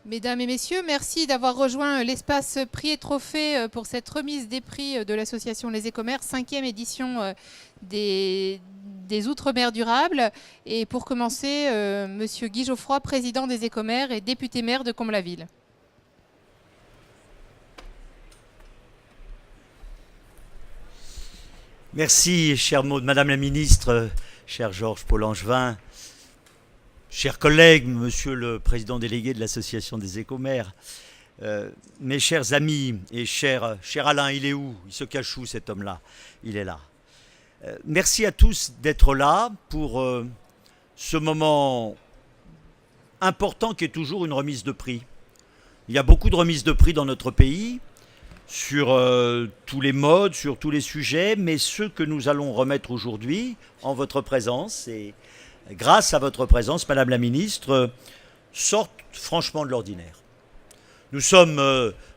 Mesdames et messieurs, merci d'avoir rejoint l'espace Prix et Trophées pour cette remise des prix de l'association Les Écomères, 5e édition des Outre-mer durables. Et pour commencer, Monsieur Guy Geoffroy, président des Écomères et député maire de Comble-la-Ville. Merci, chère Maud, Madame la Ministre, cher Georges Paul Angevin, chers collègues, Monsieur le Président délégué de l'Association des Écomères, mes chers amis et cher Alain, il est où? Il se cache où cet homme-là? Il est là. Merci à tous d'être là pour ce moment important qui est toujours une remise de prix. Il y a beaucoup de remises de prix dans notre pays, sur tous les modes, sur tous les sujets, mais ceux que nous allons remettre aujourd'hui, en votre présence, et grâce à votre présence, Madame la Ministre, sortent franchement de l'ordinaire. Nous sommes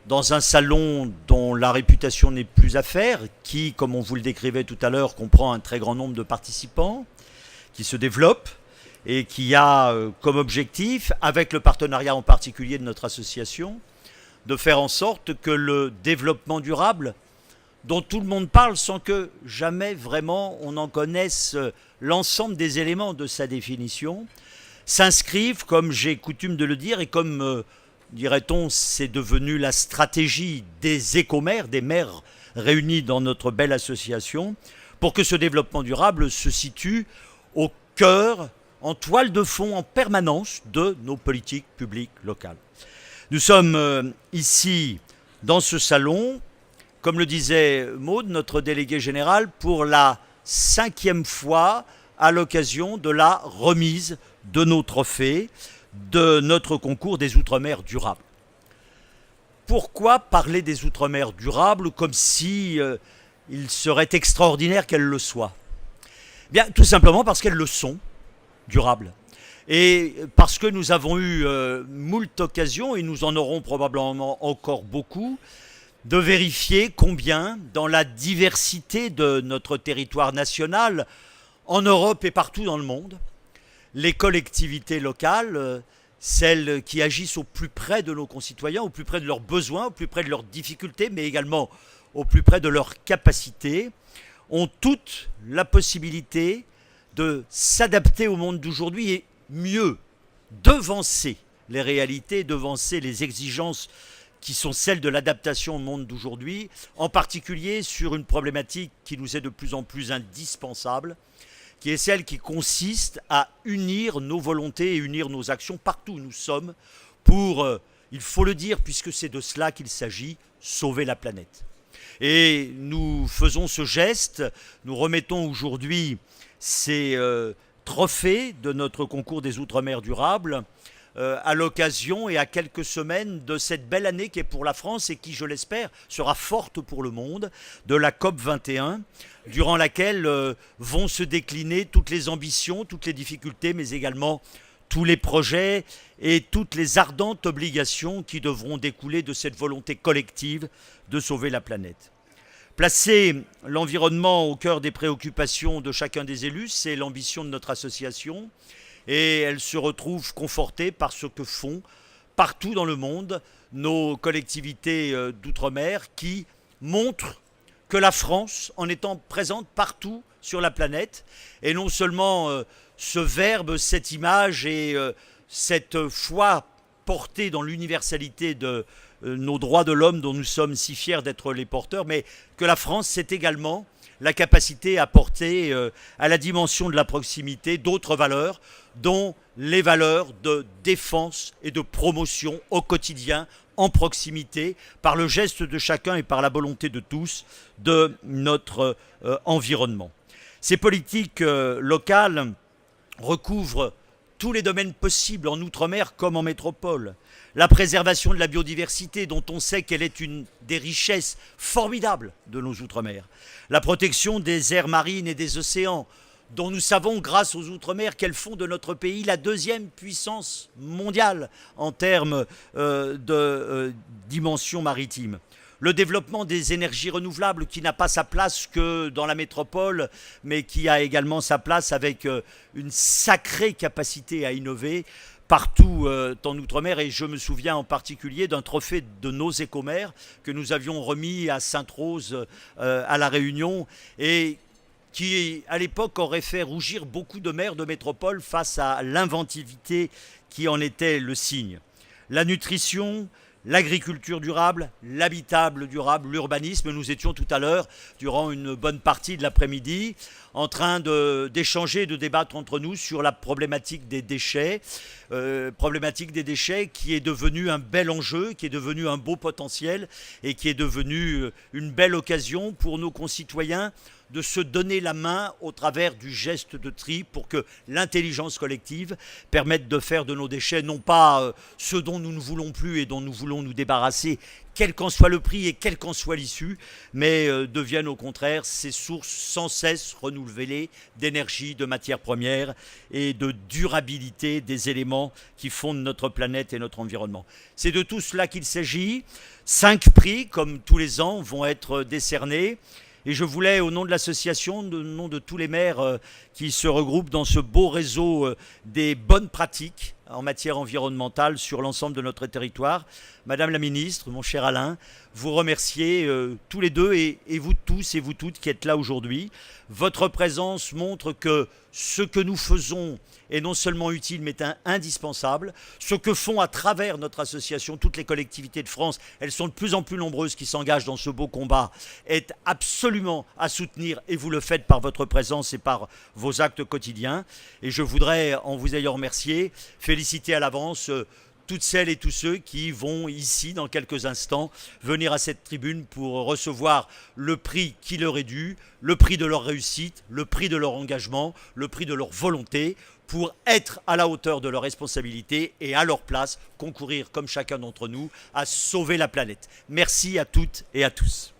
dans un salon dont la réputation n'est plus à faire, qui, comme on vous le décrivait tout à l'heure, comprend un très grand nombre de participants, qui se développe et qui a comme objectif, avec le partenariat en particulier de notre association, de faire en sorte que le développement durable, dont tout le monde parle sans que jamais vraiment on en connaisse l'ensemble des éléments de sa définition, s'inscrive, comme j'ai coutume de le dire, et comme, dirait-on, c'est devenu la stratégie des écomères, des maires réunis dans notre belle association, pour que ce développement durable se situe au cœur, en toile de fond, en permanence de nos politiques publiques locales. Nous sommes ici, dans ce salon, comme le disait Maud, notre délégué général, pour la 5e fois à l'occasion de la remise de nos trophées, de notre concours des Outre-mer durables. Pourquoi parler des Outre-mer durables comme si il serait extraordinaire qu'elles le soient? Bien, tout simplement parce qu'elles le sont, durables. Et parce que nous avons eu moult occasions, et nous en aurons probablement encore beaucoup, de vérifier combien, dans la diversité de notre territoire national, en Europe et partout dans le monde, les collectivités locales, celles qui agissent au plus près de nos concitoyens, au plus près de leurs besoins, au plus près de leurs difficultés, mais également au plus près de leurs capacités, ont toute la possibilité de s'adapter au monde d'aujourd'hui et mieux devancer les réalités, devancer les exigences qui sont celles de l'adaptation au monde d'aujourd'hui, en particulier sur une problématique qui nous est de plus en plus indispensable, qui est celle qui consiste à unir nos volontés et unir nos actions partout où nous sommes pour, il faut le dire, puisque c'est de cela qu'il s'agit, sauver la planète. Et nous faisons ce geste, nous remettons aujourd'hui ces trophée de notre concours des Outre-mer durables à l'occasion et à quelques semaines de cette belle année qui est pour la France et qui, je l'espère, sera forte pour le monde, de la COP 21, durant laquelle vont se décliner toutes les ambitions, toutes les difficultés, mais également tous les projets et toutes les ardentes obligations qui devront découler de cette volonté collective de sauver la planète. Placer l'environnement au cœur des préoccupations de chacun des élus, c'est l'ambition de notre association et elle se retrouve confortée par ce que font partout dans le monde nos collectivités d'outre-mer qui montrent que la France, en étant présente partout sur la planète, et non seulement ce verbe, cette image et cette foi portée dans l'universalité de nos droits de l'homme dont nous sommes si fiers d'être les porteurs, mais que la France, c'est également la capacité à porter à la dimension de la proximité d'autres valeurs, dont les valeurs de défense et de promotion au quotidien, en proximité, par le geste de chacun et par la volonté de tous, de notre environnement. Ces politiques locales recouvrent tous les domaines possibles en Outre-mer comme en métropole. La préservation de la biodiversité, dont on sait qu'elle est une des richesses formidables de nos Outre-mer. La protection des aires marines et des océans, dont nous savons, grâce aux Outre-mer, qu'elles font de notre pays la 2e puissance mondiale en termes de dimension maritime. Le développement des énergies renouvelables qui n'a pas sa place que dans la métropole, mais qui a également sa place avec une sacrée capacité à innover partout en Outre-mer, et je me souviens en particulier d'un trophée de nos écomères que nous avions remis à Sainte-Rose à La Réunion, et qui à l'époque aurait fait rougir beaucoup de maires de métropole face à l'inventivité qui en était le signe. La nutrition, l'agriculture durable, l'habitable durable, l'urbanisme. Nous étions tout à l'heure, durant une bonne partie de l'après-midi, en train d'échanger, de débattre entre nous sur la problématique des déchets qui est devenue un bel enjeu, qui est devenu un beau potentiel et qui est devenu une belle occasion pour nos concitoyens de se donner la main au travers du geste de tri pour que l'intelligence collective permette de faire de nos déchets non pas ce dont nous ne voulons plus et dont nous voulons nous débarrasser, quel qu'en soit le prix et quelle qu'en soit l'issue, mais deviennent au contraire ces sources sans cesse renouvelées d'énergie, de matières premières et de durabilité des éléments qui fondent notre planète et notre environnement. C'est de tout cela qu'il s'agit. 5 prix, comme tous les ans, vont être décernés. Et je voulais, au nom de l'association, au nom de tous les maires qui se regroupent dans ce beau réseau des bonnes pratiques en matière environnementale sur l'ensemble de notre territoire, Madame la Ministre, mon cher Alain, vous remercier tous les deux et vous tous et vous toutes qui êtes là aujourd'hui. Votre présence montre que ce que nous faisons est non seulement utile mais indispensable. Ce que font à travers notre association toutes les collectivités de France, elles sont de plus en plus nombreuses qui s'engagent dans ce beau combat, est absolument à soutenir et vous le faites par votre présence et par vos actes quotidiens. Et je voudrais, en vous ayant remercié, féliciter à l'avance toutes celles et tous ceux qui vont ici, dans quelques instants, venir à cette tribune pour recevoir le prix qui leur est dû, le prix de leur réussite, le prix de leur engagement, le prix de leur volonté, pour être à la hauteur de leurs responsabilités et à leur place, concourir, comme chacun d'entre nous, à sauver la planète. Merci à toutes et à tous.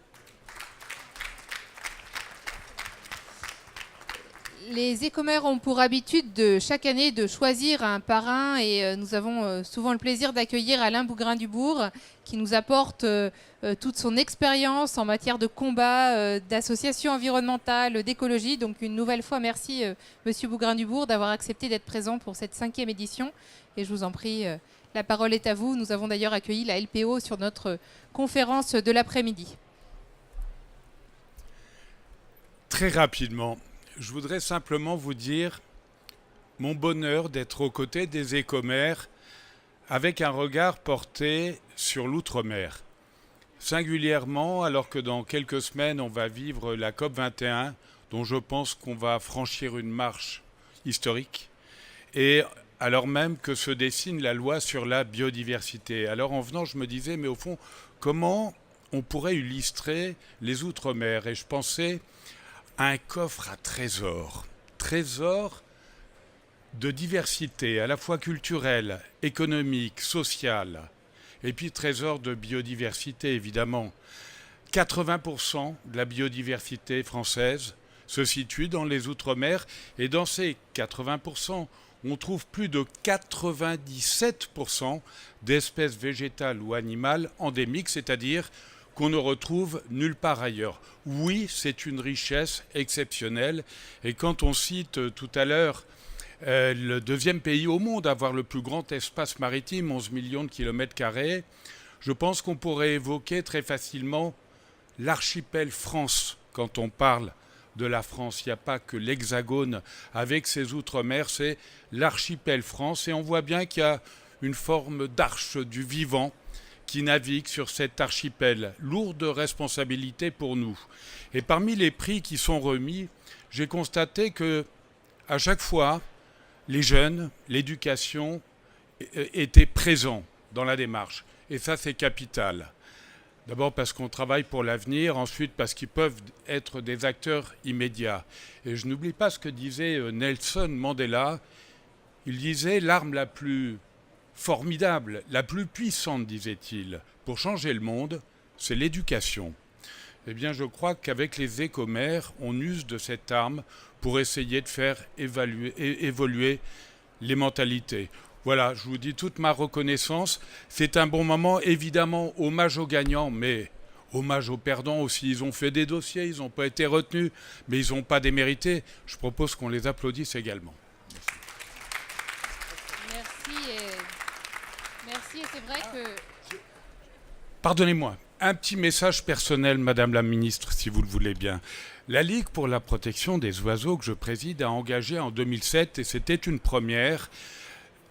Les écomères ont pour habitude de chaque année de choisir un parrain et nous avons souvent le plaisir d'accueillir Alain Bougrain-Dubourg qui nous apporte toute son expérience en matière de combat, d'associations environnementales, d'écologie. Donc une nouvelle fois, merci Monsieur Bougrain-Dubourg d'avoir accepté d'être présent pour cette 5e édition. Et je vous en prie, la parole est à vous. Nous avons d'ailleurs accueilli la LPO sur notre conférence de l'après-midi. Très rapidement. Je voudrais simplement vous dire mon bonheur d'être aux côtés des écomères avec un regard porté sur l'outre-mer. Singulièrement, alors que dans quelques semaines, on va vivre la COP21, dont je pense qu'on va franchir une marche historique, et alors même que se dessine la loi sur la biodiversité. Alors en venant, je me disais, mais au fond, comment on pourrait illustrer les outre-mer ? Et je pensais un coffre à trésors de diversité, à la fois culturelle, économique, sociale, et puis trésor de biodiversité, évidemment. 80% de la biodiversité française se situe dans les Outre-mer, et dans ces 80%, on trouve plus de 97% d'espèces végétales ou animales endémiques, c'est-à-dire qu'on ne retrouve nulle part ailleurs. Oui, c'est une richesse exceptionnelle. Et quand on cite tout à l'heure le 2e pays au monde à avoir le plus grand espace maritime, 11 millions de kilomètres carrés, je pense qu'on pourrait évoquer très facilement l'archipel France. Quand on parle de la France, il n'y a pas que l'Hexagone avec ses outre-mer, c'est l'archipel France. Et on voit bien qu'il y a une forme d'arche du vivant qui navigue sur cet archipel. Lourde responsabilité pour nous. Et parmi les prix qui sont remis, j'ai constaté que à chaque fois, les jeunes, l'éducation étaient présents dans la démarche. Et ça, c'est capital. D'abord parce qu'on travaille pour l'avenir, ensuite parce qu'ils peuvent être des acteurs immédiats. Et je n'oublie pas ce que disait Nelson Mandela. Il disait l'arme la plus formidable, la plus puissante, disait-il, pour changer le monde, c'est l'éducation. Eh bien, je crois qu'avec les écomères, on use de cette arme pour essayer de faire évoluer les mentalités. Voilà, je vous dis toute ma reconnaissance. C'est un bon moment, évidemment, hommage aux gagnants, mais hommage aux perdants aussi. Ils ont fait des dossiers, ils n'ont pas été retenus, mais ils n'ont pas démérité. Je propose qu'on les applaudisse également. Merci. Merci, et c'est vrai que... Pardonnez-moi, un petit message personnel, Madame la Ministre, si vous le voulez bien. La Ligue pour la protection des oiseaux que je préside a engagé en 2007, et c'était une première,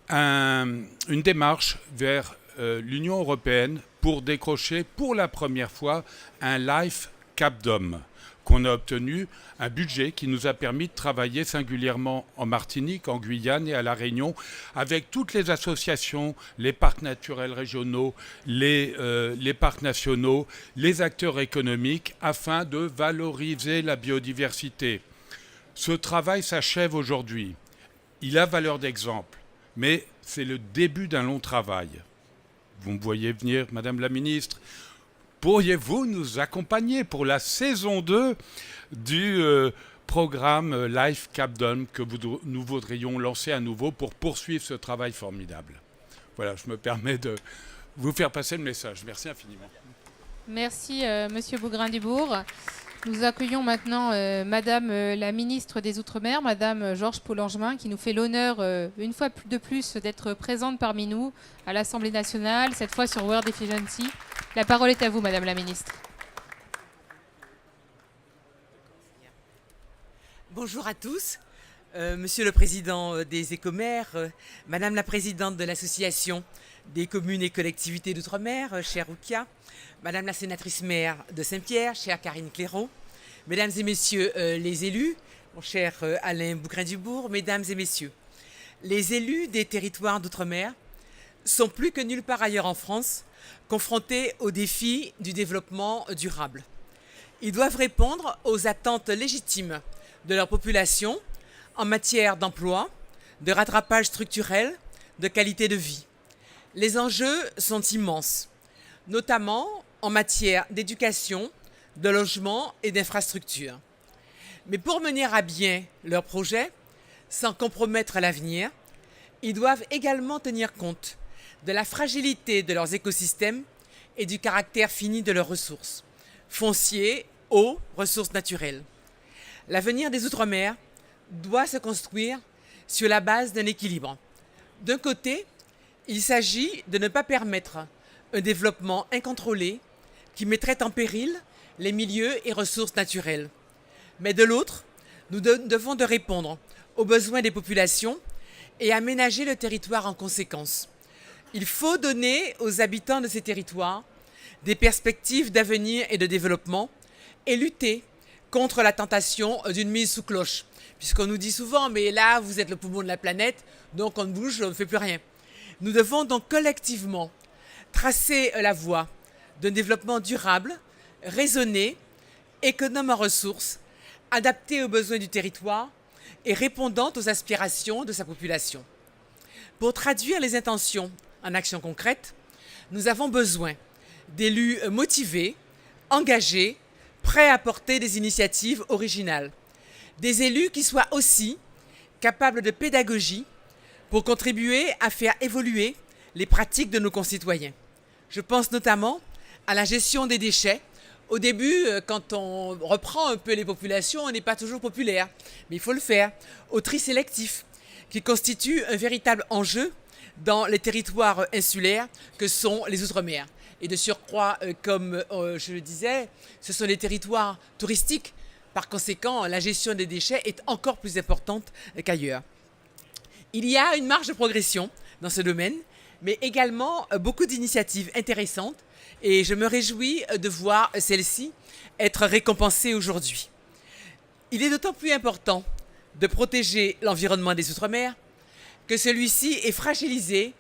une démarche vers l'Union européenne pour décrocher pour la première fois un Life Cap d'Homme, qu'on a obtenu un budget qui nous a permis de travailler singulièrement en Martinique, en Guyane et à La Réunion avec toutes les associations, les parcs naturels régionaux, les parcs nationaux, les acteurs économiques afin de valoriser la biodiversité. Ce travail s'achève aujourd'hui. Il a valeur d'exemple, mais c'est le début d'un long travail. Vous me voyez venir, Madame la Ministre. Pourriez-vous nous accompagner pour la saison 2 du programme Life Cap d'Homme que nous voudrions lancer à nouveau pour poursuivre ce travail formidable? Voilà, je me permets de vous faire passer le message. Merci infiniment. Merci, Monsieur Bougrain-Dubourg. Nous accueillons maintenant Madame la ministre des Outre-mer, Madame Georges Paul-Langevin, qui nous fait l'honneur, une fois de plus, d'être présente parmi nous à l'Assemblée nationale, cette fois sur World Efficiency. La parole est à vous, Madame la ministre. Bonjour à tous. Monsieur le Président des Écomères, Madame la Présidente de l'Association des communes et collectivités d'outre-mer, chère Oukia, Madame la sénatrice maire de Saint-Pierre, chère Karine Claireau, Mesdames et Messieurs les élus, mon cher Alain Bougrain-Dubourg, Mesdames et Messieurs, les élus des territoires d'outre-mer sont plus que nulle part ailleurs en France confrontés aux défis du développement durable. Ils doivent répondre aux attentes légitimes de leur population en matière d'emploi, de rattrapage structurel, de qualité de vie. Les enjeux sont immenses, notamment en matière d'éducation, de logement et d'infrastructures. Mais pour mener à bien leurs projets, sans compromettre l'avenir, ils doivent également tenir compte de la fragilité de leurs écosystèmes et du caractère fini de leurs ressources, fonciers, eau, ressources naturelles. L'avenir des Outre-mer doit se construire sur la base d'un équilibre. D'un côté, il s'agit de ne pas permettre un développement incontrôlé qui mettrait en péril les milieux et ressources naturelles. Mais de l'autre, nous devons de répondre aux besoins des populations et aménager le territoire en conséquence. Il faut donner aux habitants de ces territoires des perspectives d'avenir et de développement et lutter contre la tentation d'une mise sous cloche. Puisqu'on nous dit souvent, mais là, vous êtes le poumon de la planète, donc on ne bouge, on ne fait plus rien. Nous devons donc collectivement tracer la voie d'un développement durable, raisonné, économe en ressources, adapté aux besoins du territoire et répondant aux aspirations de sa population. Pour traduire les intentions en actions concrètes, nous avons besoin d'élus motivés, engagés, prêts à porter des initiatives originales. Des élus qui soient aussi capables de pédagogie pour contribuer à faire évoluer les pratiques de nos concitoyens. Je pense notamment à la gestion des déchets. Au début, quand on reprend un peu les populations, on n'est pas toujours populaire, mais il faut le faire. Au tri sélectif, qui constitue un véritable enjeu dans les territoires insulaires que sont les Outre-mer. Et de surcroît, comme je le disais, ce sont des territoires touristiques. Par conséquent, la gestion des déchets est encore plus importante qu'ailleurs. Il y a une marge de progression dans ce domaine, mais également beaucoup d'initiatives intéressantes et je me réjouis de voir celles-ci être récompensées aujourd'hui. Il est d'autant plus important de protéger l'environnement des Outre-mer que celui-ci est fragilisé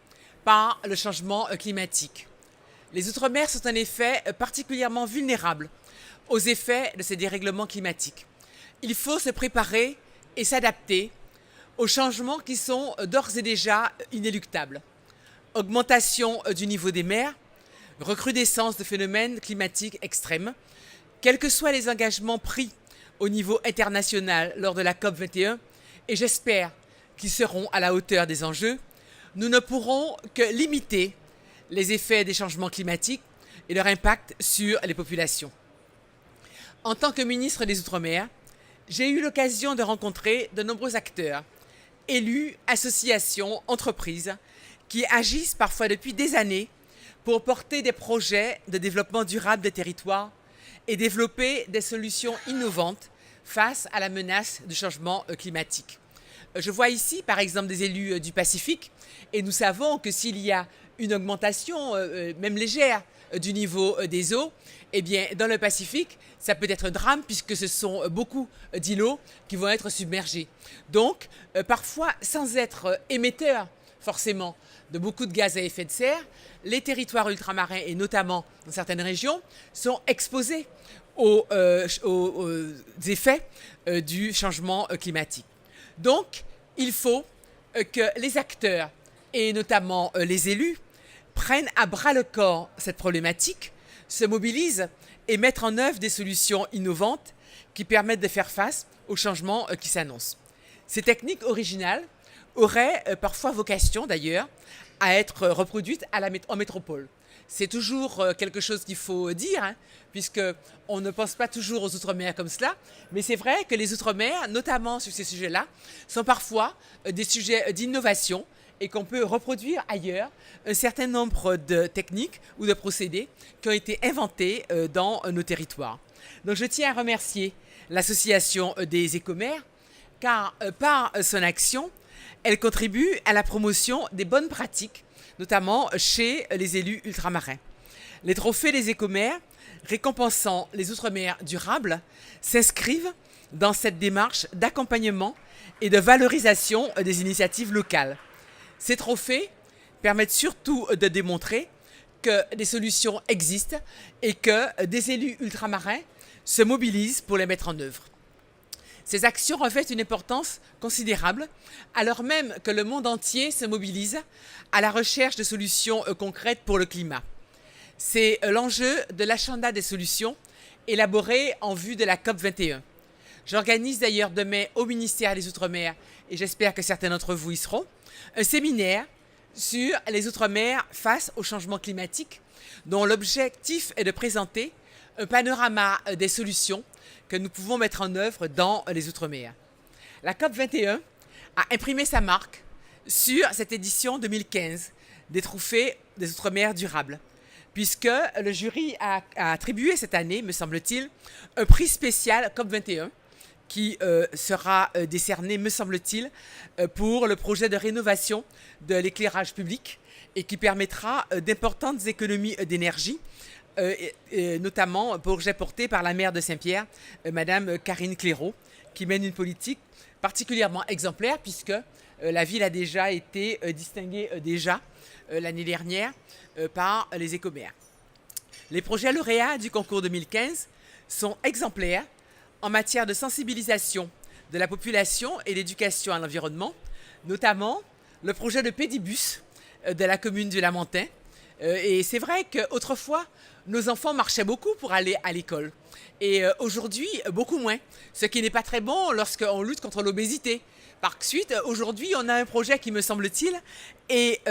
par le changement climatique. Les Outre-mer sont en effet particulièrement vulnérables aux effets de ces dérèglements climatiques. Il faut se préparer et s'adapter aux changements qui sont d'ores et déjà inéluctables. Augmentation du niveau des mers, recrudescence de phénomènes climatiques extrêmes, quels que soient les engagements pris au niveau international lors de la COP21, et j'espère qu'ils seront à la hauteur des enjeux, nous ne pourrons que limiter les effets des changements climatiques et leur impact sur les populations. En tant que ministre des Outre-mer, j'ai eu l'occasion de rencontrer de nombreux acteurs élus, associations, entreprises, qui agissent parfois depuis des années pour porter des projets de développement durable des territoires et développer des solutions innovantes face à la menace du changement climatique. Je vois ici, par exemple, des élus du Pacifique, et nous savons que s'il y a une augmentation, même légère, du niveau des eaux, eh bien, dans le Pacifique, ça peut être un drame puisque ce sont beaucoup d'îlots qui vont être submergés. Donc, parfois, sans être émetteurs forcément de beaucoup de gaz à effet de serre, les territoires ultramarins, et notamment dans certaines régions, sont exposés aux effets du changement climatique. Donc, il faut que les acteurs, et notamment les élus, prennent à bras-le-corps cette problématique, se mobilisent et mettent en œuvre des solutions innovantes qui permettent de faire face aux changements qui s'annoncent. Ces techniques originales auraient parfois vocation d'ailleurs à être reproduites en métropole. C'est toujours quelque chose qu'il faut dire, hein, puisqu'on ne pense pas toujours aux Outre-mer comme cela, mais c'est vrai que les Outre-mer, notamment sur ces sujets-là, sont parfois des sujets d'innovation et qu'on peut reproduire ailleurs un certain nombre de techniques ou de procédés qui ont été inventés dans nos territoires. Donc je tiens à remercier l'association des écomères, car par son action, elle contribue à la promotion des bonnes pratiques, notamment chez les élus ultramarins. Les trophées des écomères, récompensant les outre-mer durables, s'inscrivent dans cette démarche d'accompagnement et de valorisation des initiatives locales. Ces trophées permettent surtout de démontrer que des solutions existent et que des élus ultramarins se mobilisent pour les mettre en œuvre. Ces actions revêtent une importance considérable, alors même que le monde entier se mobilise à la recherche de solutions concrètes pour le climat. C'est l'enjeu de l'agenda des solutions élaboré en vue de la COP21. J'organise d'ailleurs demain au ministère des Outre-mer, et j'espère que certains d'entre vous y seront, un séminaire sur les Outre-mer face au changement climatique, dont l'objectif est de présenter un panorama des solutions que nous pouvons mettre en œuvre dans les Outre-mer. La COP21 a imprimé sa marque sur cette édition 2015 des trophées des Outre-mer durables, puisque le jury a attribué cette année, me semble-t-il, un prix spécial COP21 qui sera décerné, me semble-t-il, pour le projet de rénovation de l'éclairage public et qui permettra d'importantes économies d'énergie, notamment projet porté par la maire de Saint-Pierre, Madame Karine Clairaut, qui mène une politique particulièrement exemplaire puisque la ville a déjà été distinguée l'année dernière par les écomères. Les projets lauréats du concours 2015 sont exemplaires en matière de sensibilisation de la population et d'éducation à l'environnement, notamment le projet de pédibus de la commune du Lamentin. Et c'est vrai qu'autrefois, nos enfants marchaient beaucoup pour aller à l'école. Et aujourd'hui, beaucoup moins, ce qui n'est pas très bon lorsqu'on lutte contre l'obésité. Par suite, aujourd'hui, on a un projet qui, me semble-t-il, est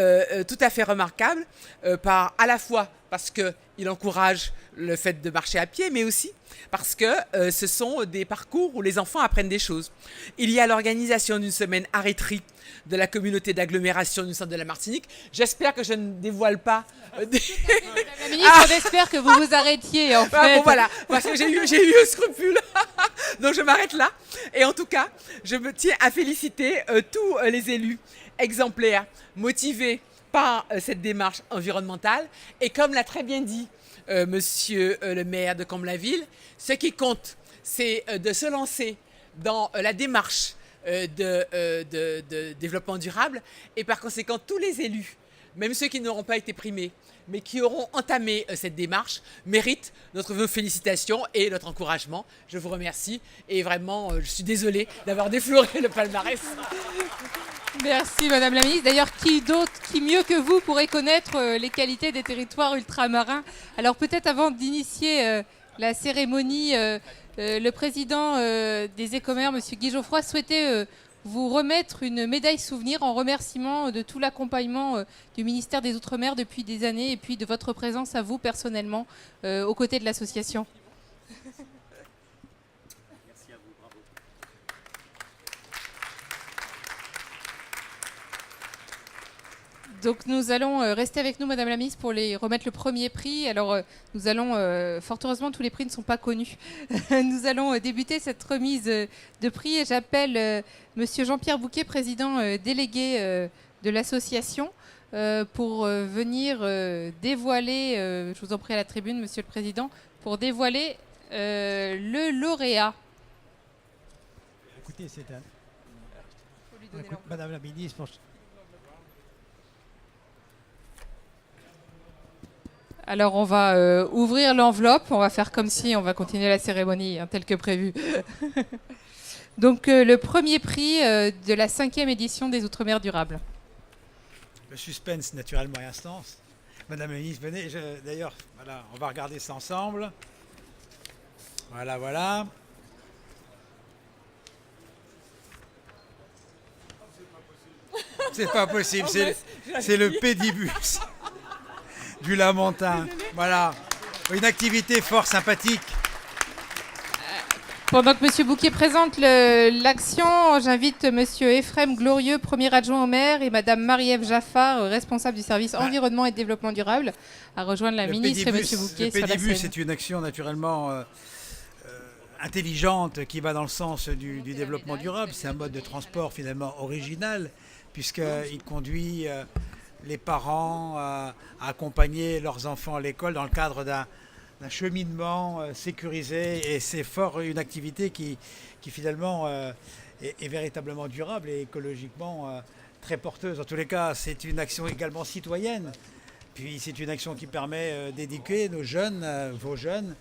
tout à fait remarquable, à la fois parce qu'il encourage le fait de marcher à pied, mais aussi parce que ce sont des parcours où les enfants apprennent des choses. Il y a l'organisation d'une semaine arrêterie de la communauté d'agglomération du centre de la Martinique. J'espère que je ne dévoile pas... Madame la ministre, on espère que vous vous arrêtiez, en fait. Ah, bon, voilà, parce que j'ai eu un scrupule. Donc je m'arrête là. Et en tout cas, je me tiens à féliciter tous les élus exemplaires, motivés par cette démarche environnementale. Et comme l'a très bien dit monsieur le maire de Comble-la-Ville, ce qui compte, c'est de se lancer dans la démarche de développement durable. Et par conséquent, tous les élus, même ceux qui n'auront pas été primés, mais qui auront entamé cette démarche, méritent notre félicitation et notre encouragement. Je vous remercie et vraiment, je suis désolée d'avoir défloré le palmarès. Merci Madame la Ministre. D'ailleurs, qui mieux que vous pourrait connaître les qualités des territoires ultramarins? Alors peut-être avant d'initier la cérémonie, le président des écomères, Monsieur Guy Geoffroy, souhaitait vous remettre une médaille souvenir en remerciement de tout l'accompagnement du ministère des Outre-mer depuis des années et puis de votre présence à vous personnellement aux côtés de l'association. Merci à vous, bravo. Donc nous allons rester avec nous, Madame la Ministre, pour les remettre le premier prix. Alors nous allons, fort heureusement, tous les prix ne sont pas connus. Nous allons débuter cette remise de prix et j'appelle Monsieur Jean-Pierre Bouquet, président délégué de l'association, pour venir dévoiler, je vous en prie à la tribune, Monsieur le Président, pour dévoiler le lauréat. Écoutez, c'est un... Faut lui donner Écoute, Madame la Ministre, Alors on va ouvrir l'enveloppe, on va faire comme si on va continuer la cérémonie telle que prévu. Donc le premier prix de la 5e édition des Outre-mer durables. le suspense naturellement est instance. Madame la Ministre, venez, d'ailleurs, voilà, on va regarder ça ensemble. Voilà, voilà. C'est pas possible, c'est le pédibus du Lamentin. Voilà, une activité fort sympathique. Pendant que Monsieur Bouquet présente l'action, j'invite Monsieur Ephrem Glorieux, premier adjoint au maire, et Madame Marie-Ève Jaffard, responsable du service environnement et développement durable, à rejoindre la ministre et Monsieur Bouquet sur la Le pédibus, scène. c'est une action naturellement intelligente qui va dans le sens du développement durable. C'est un mode de transport finalement original puisqu'il conduit les parents à accompagner leurs enfants à l'école dans le cadre d'un cheminement sécurisé, et c'est fort une activité qui finalement est véritablement durable et écologiquement très porteuse. En tous les cas, c'est une action également citoyenne, puis c'est une action qui permet d'éduquer nos jeunes, vos jeunes,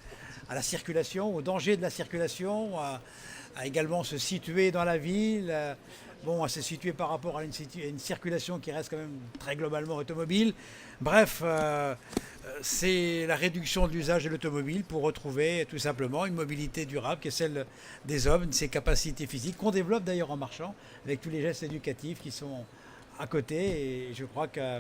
à la circulation, au danger de la circulation, à également se situer dans la ville, à se situer par rapport à une circulation qui reste quand même très globalement automobile. Bref, c'est la réduction de l'usage de l'automobile pour retrouver tout simplement une mobilité durable qui est celle des hommes, ses capacités physiques, qu'on développe d'ailleurs en marchant, avec tous les gestes éducatifs qui sont à côté. Et je crois que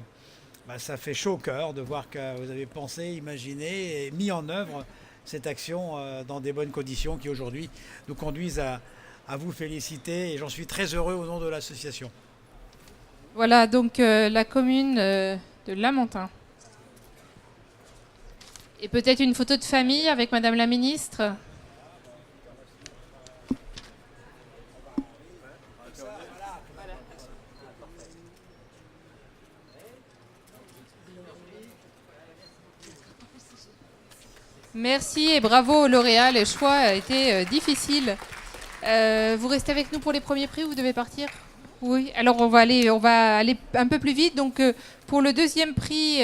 ça fait chaud au cœur de voir que vous avez pensé, imaginé et mis en œuvre cette action dans des bonnes conditions qui aujourd'hui nous conduisent à vous féliciter, et j'en suis très heureux au nom de l'association. Voilà, donc la commune de Lamentin. Et peut-être une photo de famille avec Madame la Ministre. Merci et bravo au lauréat, le choix a été difficile. Vous restez avec nous pour les premiers prix ou vous devez partir ? Oui, alors on va aller un peu plus vite. Donc pour le deuxième prix,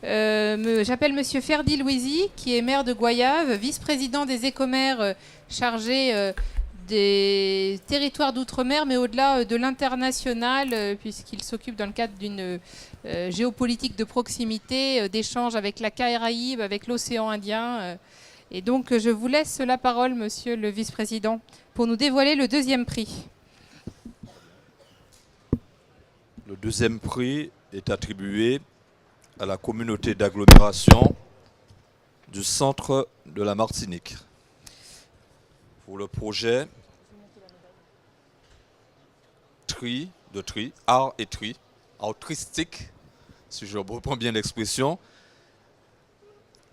j'appelle Monsieur Ferdi Louisi, qui est maire de Goyave, vice-président des Écomères, chargé des territoires d'outre-mer, mais au-delà de l'international, puisqu'il s'occupe dans le cadre d'une géopolitique de proximité, d'échange avec la Caraïbe, avec l'océan Indien. Et donc je vous laisse la parole, Monsieur le vice-président, pour nous dévoiler le deuxième prix. Le deuxième prix est attribué à la communauté d'agglomération du centre de la Martinique pour le projet art et tri, artistique, si je reprends bien l'expression.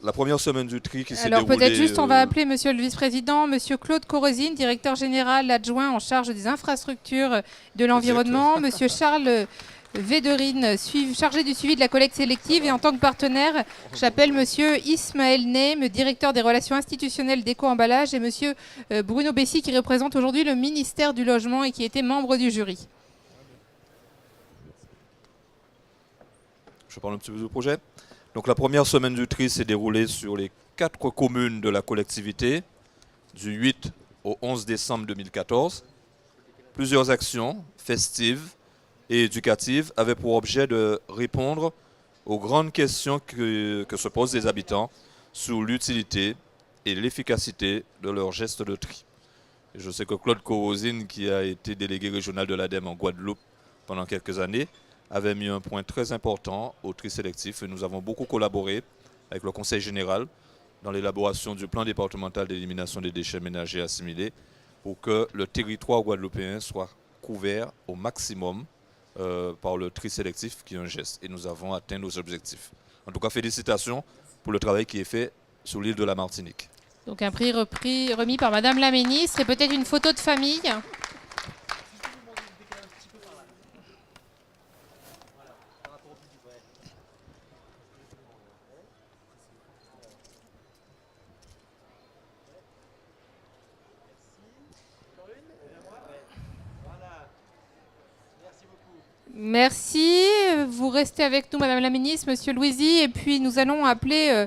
La première semaine du tri qui s'est déroulée... Alors peut-être juste, on va appeler Monsieur le vice-président, Monsieur Claude Corosine, directeur général adjoint en charge des infrastructures de l'environnement, Monsieur Charles Véderine, chargé du suivi de la collecte sélective, et en tant que partenaire, j'appelle Monsieur Ismaël Neym, directeur des relations institutionnelles d'éco-emballage, et Monsieur Bruno Bessy, qui représente aujourd'hui le ministère du Logement et qui était membre du jury. Je parle un petit peu du projet. Donc la première semaine du tri s'est déroulée sur les 4 communes de la collectivité, du 8 au 11 décembre 2014. Plusieurs actions festives et éducatives avaient pour objet de répondre aux grandes questions que se posent les habitants sur l'utilité et l'efficacité de leurs gestes de tri. Et je sais que Claude Corosine, qui a été délégué régional de l'ADEME en Guadeloupe pendant quelques années, avait mis un point très important au tri sélectif, et nous avons beaucoup collaboré avec le Conseil général dans l'élaboration du plan départemental d'élimination des déchets ménagers assimilés pour que le territoire guadeloupéen soit couvert au maximum par le tri sélectif qui est un geste. Et nous avons atteint nos objectifs. En tout cas, félicitations pour le travail qui est fait sur l'île de la Martinique. Donc un prix remis par Madame la Ministre et peut-être une photo de famille. Merci. Vous restez avec nous, Madame la Ministre, Monsieur Louisy, et puis nous allons appeler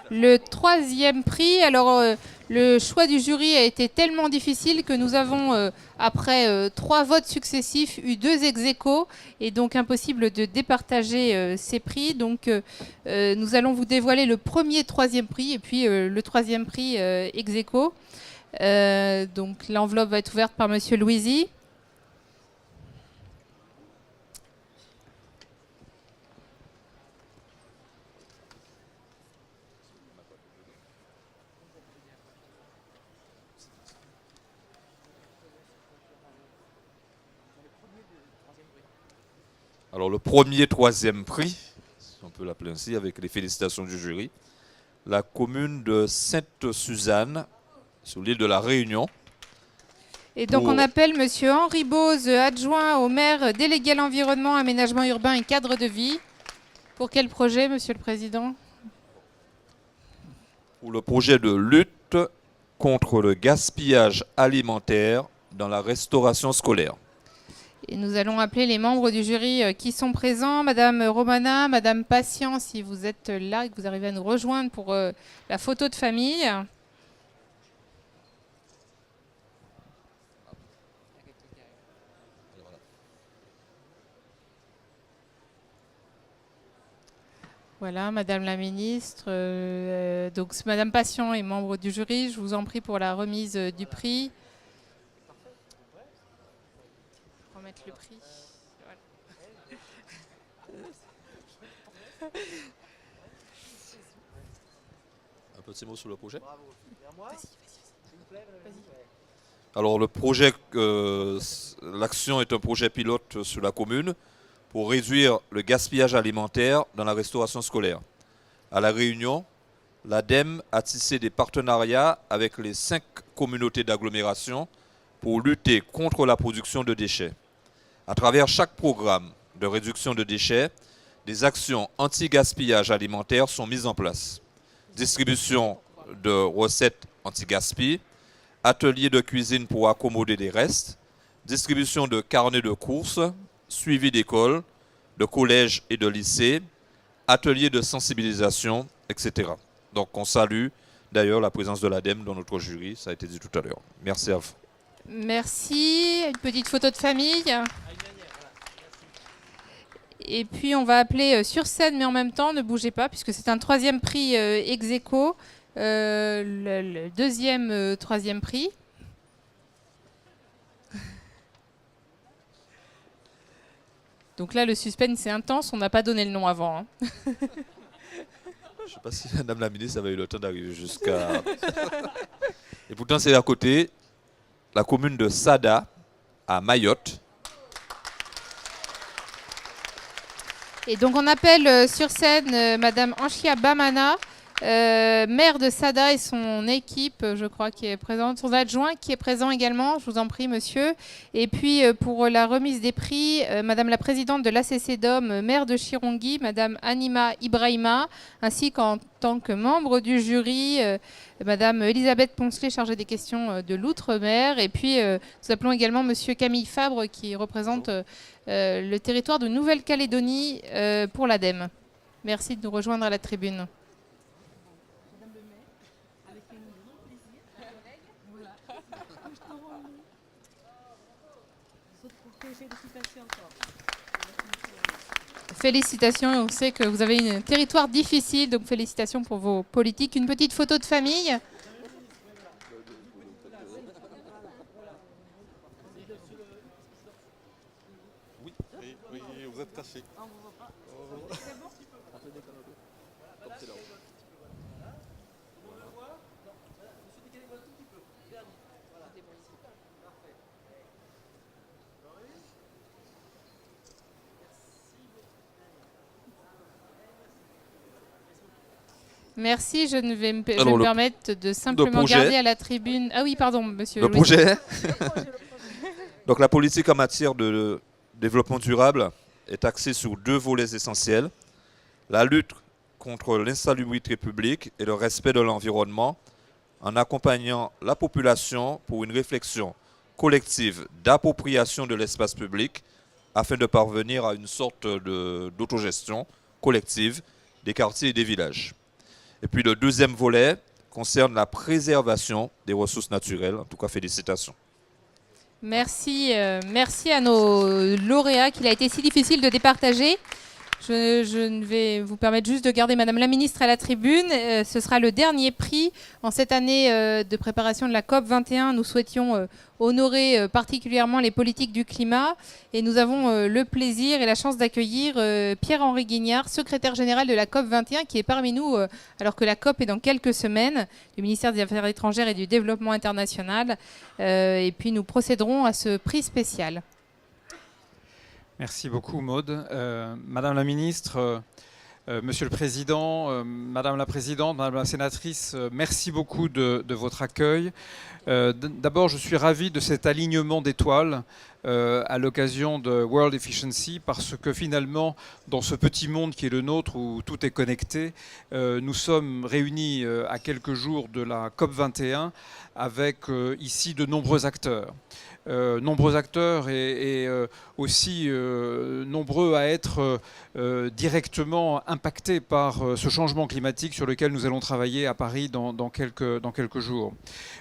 le troisième prix. Alors, le choix du jury a été tellement difficile que nous avons, après 3 votes successifs, eu 2 ex-aequo, et donc impossible de départager ces prix. Donc, nous allons vous dévoiler le premier troisième prix, et puis le troisième prix ex-aequo. Donc, l'enveloppe va être ouverte par Monsieur Louisy. Alors le premier troisième prix, si on peut l'appeler ainsi, avec les félicitations du jury, la commune de Sainte-Suzanne, sur l'île de la Réunion. Et donc on appelle Monsieur Henri Bose, adjoint au maire, délégué à l'environnement, aménagement urbain et cadre de vie. Pour quel projet, Monsieur le Président? Pour le projet de lutte contre le gaspillage alimentaire dans la restauration scolaire. Et nous allons appeler les membres du jury qui sont présents. Madame Romana, Madame Patient, si vous êtes là et que vous arrivez à nous rejoindre pour la photo de famille. Voilà, Madame la Ministre. Donc, Madame Patient est membre du jury. Je vous en prie pour la remise du prix. Remettre le prix. Voilà. Un petit mot sur le projet. Vas-y. Alors le projet, l'action est un projet pilote sur la commune pour réduire le gaspillage alimentaire dans la restauration scolaire. À La Réunion, l'ADEME a tissé des partenariats avec les 5 communautés d'agglomération pour lutter contre la production de déchets. À travers chaque programme de réduction de déchets, des actions anti-gaspillage alimentaire sont mises en place. Distribution de recettes anti-gaspi, ateliers de cuisine pour accommoder des restes, distribution de carnets de courses, suivi d'écoles, de collèges et de lycées, ateliers de sensibilisation, etc. Donc on salue d'ailleurs la présence de l'ADEME dans notre jury, ça a été dit tout à l'heure. Merci à vous. Merci. Une petite photo de famille. Et puis on va appeler sur scène, mais en même temps, ne bougez pas, puisque c'est un troisième prix ex aequo, le deuxième troisième prix. Donc là, le suspense est intense, on n'a pas donné le nom avant. Hein. Je ne sais pas si Madame la Ministre avait eu le temps d'arriver jusqu'à... Et pourtant, c'est à côté, la commune de Sada, à Mayotte. Et donc on appelle sur scène Madame Anchia Bamana, maire de Sada et son équipe, je crois, qui est présente, son adjoint qui est présent également, je vous en prie monsieur. Et puis pour la remise des prix, Madame la présidente de l'ACCDOM, maire de Chirongui, Madame Anima Ibrahima, ainsi qu'en tant que membre du jury, Madame Elisabeth Poncelet, chargée des questions de l'outre-mer. Et puis nous appelons également Monsieur Camille Fabre qui représente le territoire de Nouvelle-Calédonie pour l'ADEME. Merci de nous rejoindre à la tribune. Félicitations, on sait que vous avez un territoire difficile, donc félicitations pour vos politiques. Une petite photo de famille. Oui, vous êtes caché. Merci, je vais Alors, me permettre de simplement projet. garder à la tribune... Ah oui, pardon, monsieur. Le Louis. projet. Donc la politique en matière de développement durable est axée sur deux volets essentiels. La lutte contre l'insalubrité publique et le respect de l'environnement en accompagnant la population pour une réflexion collective d'appropriation de l'espace public afin de parvenir à une sorte d'autogestion collective des quartiers et des villages. Et puis le deuxième volet concerne la préservation des ressources naturelles. En tout cas, félicitations. Merci, merci à nos lauréats qu'il a été si difficile de départager. Je vais vous permettre juste de garder Madame la Ministre à la tribune. Ce sera le dernier prix en cette année de préparation de la COP 21. Nous souhaitions honorer particulièrement les politiques du climat et nous avons le plaisir et la chance d'accueillir Pierre-Henri Guignard, secrétaire général de la COP 21, qui est parmi nous alors que la COP est dans quelques semaines, du ministère des Affaires étrangères et du Développement international. Et puis nous procéderons à ce prix spécial. Merci beaucoup, Maude. Madame la Ministre, Monsieur le Président, Madame la Présidente, Madame la Sénatrice, merci beaucoup de votre accueil. D'abord, je suis ravi de cet alignement d'étoiles à l'occasion de World Efficiency parce que finalement, dans ce petit monde qui est le nôtre où tout est connecté, nous sommes réunis à quelques jours de la COP 21 avec ici de nombreux acteurs. Et aussi nombreux à être directement impactés par ce changement climatique sur lequel nous allons travailler à Paris dans quelques jours.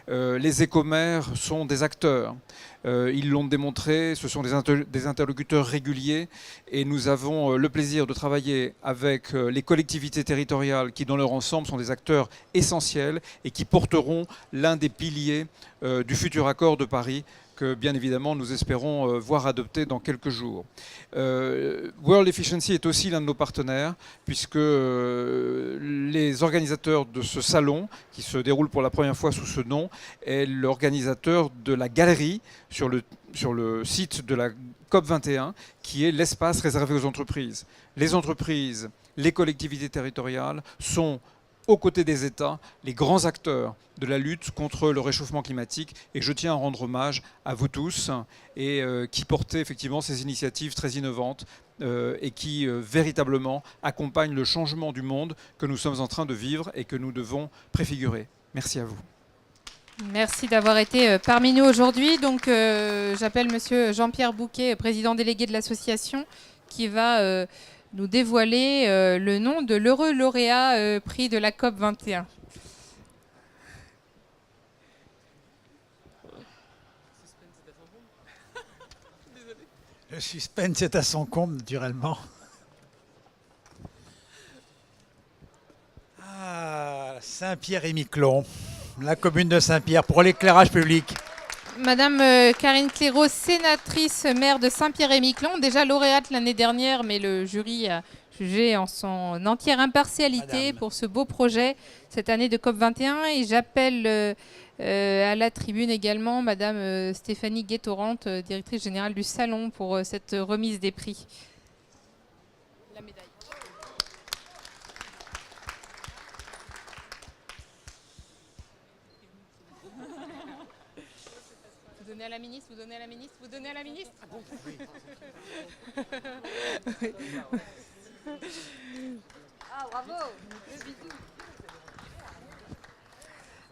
Les écomères sont des acteurs. Ils l'ont démontré, ce sont des interlocuteurs réguliers et nous avons le plaisir de travailler avec les collectivités territoriales qui dans leur ensemble sont des acteurs essentiels et qui porteront l'un des piliers du futur accord de Paris que bien évidemment nous espérons voir adopté dans quelques jours. World Efficiency est aussi l'un de nos partenaires puisque les organisateurs de ce salon, qui se déroule pour la première fois sous ce nom, est l'organisateur de la galerie sur le site de la COP 21, qui est l'espace réservé aux entreprises. Les entreprises, les collectivités territoriales sont aux côtés des États, les grands acteurs de la lutte contre le réchauffement climatique. Et je tiens à rendre hommage à vous tous et qui portez effectivement ces initiatives très innovantes et qui véritablement accompagnent le changement du monde que nous sommes en train de vivre et que nous devons préfigurer. Merci à vous. Merci d'avoir été parmi nous aujourd'hui. Donc, j'appelle Monsieur Jean-Pierre Bouquet, président délégué de l'association, qui va nous dévoiler le nom de l'heureux lauréat prix de la COP 21. Le suspense est à son comble, naturellement. Ah, Saint-Pierre-et-Miquelon, la commune de Saint-Pierre, pour l'éclairage public. Madame Karine Clairaut, sénatrice maire de Saint-Pierre-et-Miquelon, déjà lauréate l'année dernière, mais le jury a jugé en son entière impartialité Madame. pour ce beau projet cette année de COP 21. Et j'appelle à la tribune également Madame Stéphanie Guétorante, directrice générale du Salon, pour cette remise des prix. La médaille. Vous donnez à la ministre, vous donnez à la ministre, vous donnez à la ministre. Ah bon, oui. Ah, bravo.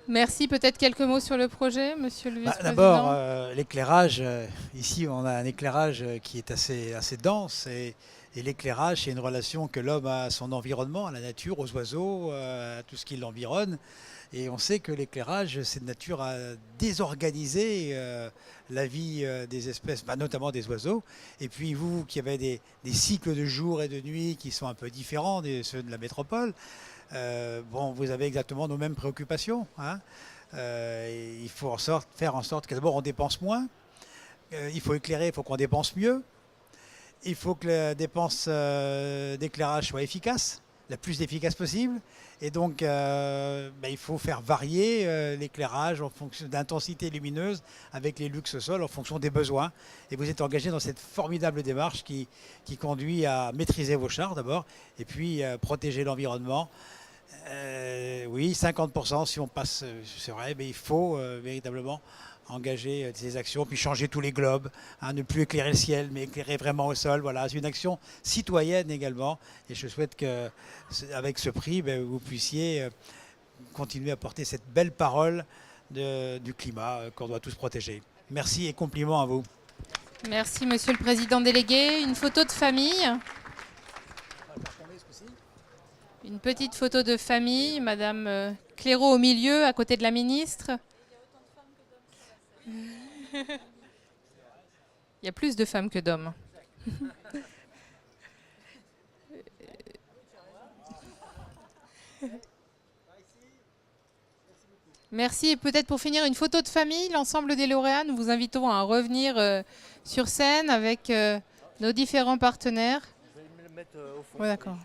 Merci. Peut-être quelques mots sur le projet, monsieur le vice-président. D'abord, l'éclairage. Ici, on a un éclairage qui est assez dense. Et l'éclairage, c'est une relation que l'homme a à son environnement, à la nature, aux oiseaux, à tout ce qui l'environne. Et on sait que l'éclairage, c'est de nature à désorganiser la vie des espèces, notamment des oiseaux. Et puis vous, qui avez des cycles de jour et de nuit qui sont un peu différents de ceux de la métropole, vous avez exactement nos mêmes préoccupations. Hein. Il faut faire en sorte que d'abord on dépense moins. Il faut éclairer, il faut qu'on dépense mieux. Il faut que la dépense d'éclairage soit efficace, la plus efficace possible. Et donc, il faut faire varier l'éclairage en fonction d'intensité lumineuse avec les luxes-sols en fonction des besoins. Et vous êtes engagé dans cette formidable démarche qui conduit à maîtriser vos charges d'abord et puis protéger l'environnement Oui, 50% si on passe, c'est vrai, mais il faut véritablement engager ces actions, puis changer tous les globes, hein, ne plus éclairer le ciel, mais éclairer vraiment au sol. Voilà, c'est une action citoyenne également. Et je souhaite qu'avec ce prix, vous puissiez continuer à porter cette belle parole du climat qu'on doit tous protéger. Merci et compliments à vous. Merci, Monsieur le Président délégué. Une photo de famille. Une petite photo de famille, Madame Clairaut au milieu, à côté de la ministre. Il y a plus de femmes que d'hommes. Merci. Et peut-être pour finir, une photo de famille. L'ensemble des lauréats, nous vous invitons à revenir sur scène avec nos différents partenaires. Je vais me le mettre au fond. Ouais, d'accord.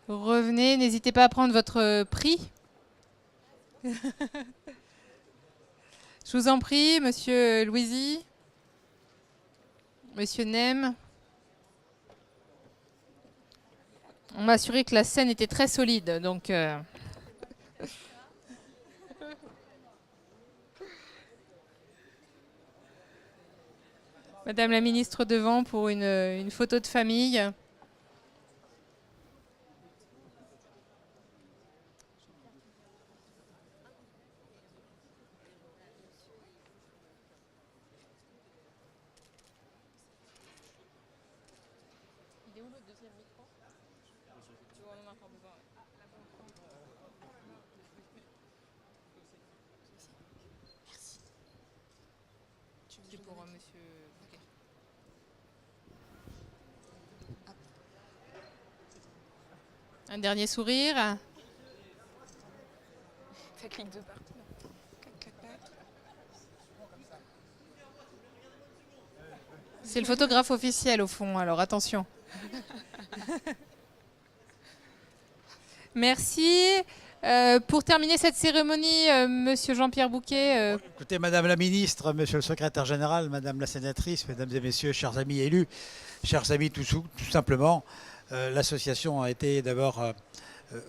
Revenez, n'hésitez pas à prendre votre prix. Je vous en prie, Monsieur Louisy, Monsieur Nem. On m'a assuré que la scène était très solide, donc... Madame la ministre devant pour une photo de famille. Pour Monsieur Bouquet. Un dernier sourire. Ça clique de partout. C'est le photographe officiel au fond, alors attention. Merci. Pour terminer cette cérémonie, Monsieur Jean-Pierre Bouquet. Écoutez, Madame la Ministre, Monsieur le Secrétaire Général, Madame la Sénatrice, Mesdames et Messieurs, chers amis élus, chers amis tout simplement, l'association a été d'abord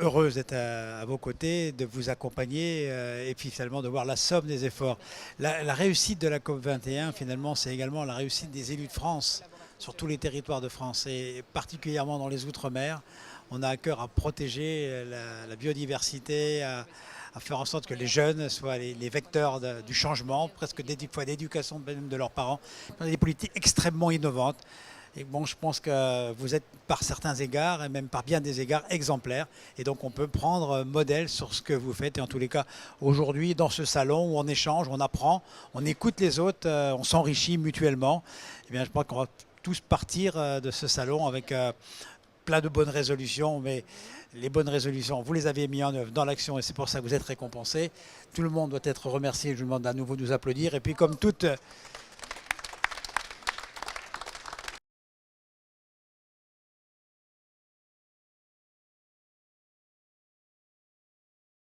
heureuse d'être à vos côtés, de vous accompagner et puis finalement de voir la somme des efforts. La réussite de la COP21, finalement, c'est également la réussite des élus de France sur tous les territoires de France et particulièrement dans les Outre-mer. On a à cœur à protéger la biodiversité, à faire en sorte que les jeunes soient les vecteurs du changement, presque des fois d'éducation même de leurs parents. On a des politiques extrêmement innovantes. Et bon, je pense que vous êtes par certains égards, et même par bien des égards, exemplaires. Et donc on peut prendre modèle sur ce que vous faites. Et en tous les cas, aujourd'hui, dans ce salon où on échange, on apprend, on écoute les autres, on s'enrichit mutuellement. Eh bien, je pense qu'on va tous partir de ce salon avec... plein de bonnes résolutions, mais les bonnes résolutions, vous les avez mis en œuvre dans l'action et c'est pour ça que vous êtes récompensés. Tout le monde doit être remercié. Je vous demande à nouveau de nous applaudir. Et puis comme toute